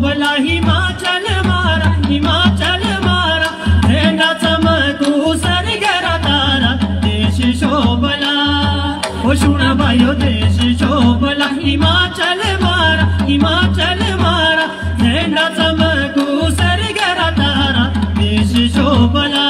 शोभला हिमाचल मारा, हिमाचल मारा, झेंडा चमकू सरगरा तारा, देश शोभला ओ शुणा बायो देश शोभला हिमाचल मारा, हिमाचल मारा, झेंडा चमकू सरगरा तारा, देश शोभला।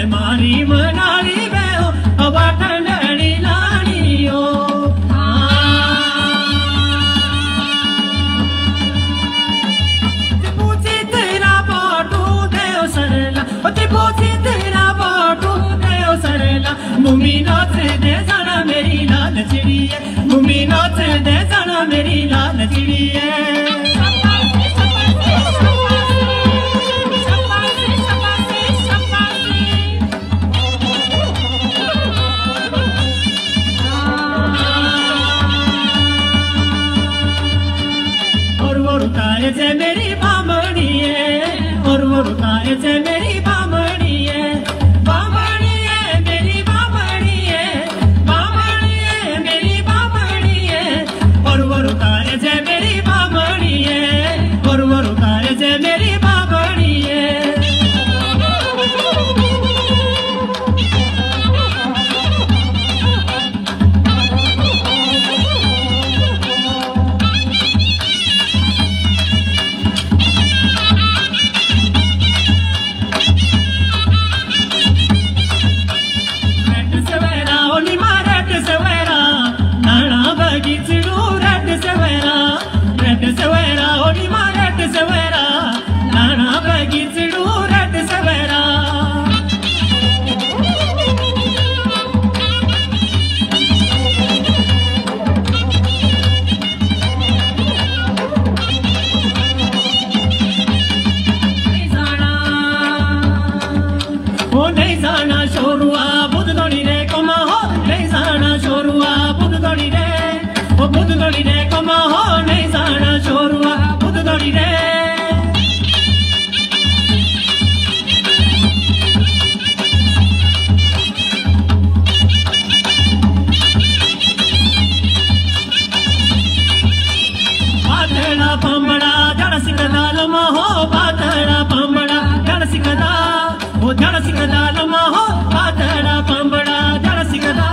मारी मनाली में हो हवा ठंडी लानी हो, पूछी तेरा बाटू दे सरला, पूछी तेरा बाटू दे सरला, मुमी नाच दे जाना मेरी लाल चिड़िया, मुमी नाच दे जाना मेरी लाल चिड़िया। रुताए से मेरी बामणी है, और वो रुताए से मेरी बामणी है, बामणी है मेरी बामणी है, बामणी है मेरी बामणी है, और वो रुताए से मेरी बामणी है, और वो रुताए से मेरी बामणी है। सवेरा होली मारट सवेरा नाना बगीचड़ू रट सवेरा, नहीं जाना शोरुआ बुध दौड़ी रे कमा हो, नहीं जाना शोरुआ बुध दौड़ी रे, ओ बुध दौड़ी रे कमा हो, नहीं जाना शोरुआ बुध दौड़ी रे। बातड़ा पंबड़ा जड़ सिकदा लमा हो, बातड़ा पंबड़ा जड़ सिकदा, वो जड़ सिकदा लमा हो, बातड़ा पंबड़ा जड़ सिकदा,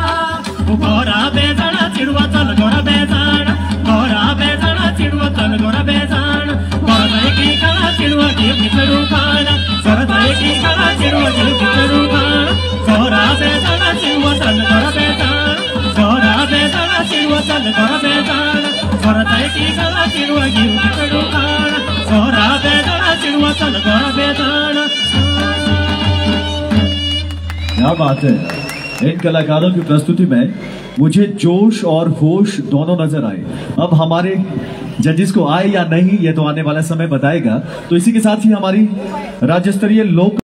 वो गोरा बेजाना चिड़वा चल गोरा बेजाना, गोरा बेजाना चिड़वा चल गोरा बेजाना, गोरा की कला चिड़वा की पितरू खाना, गोरा की कला चिड़वा की पितरू खाना, गोरा बेजाना चिड़वा चल गोरा बेजाना, गोरा बेजाना चिड़वा चल गोरा बेजाना, गोरा की कला चिड़वा की पितरू खाना, गोरा बेजाना चिड़वा चल गोरा बेजाना। क्या बात है, इन कलाकारों की प्रस्तुति में मुझे जोश और होश दोनों नजर आए। अब हमारे जजेस को आए या नहीं ये तो आने वाला समय बताएगा। तो इसी के साथ ही हमारी राज्य स्तरीय लोक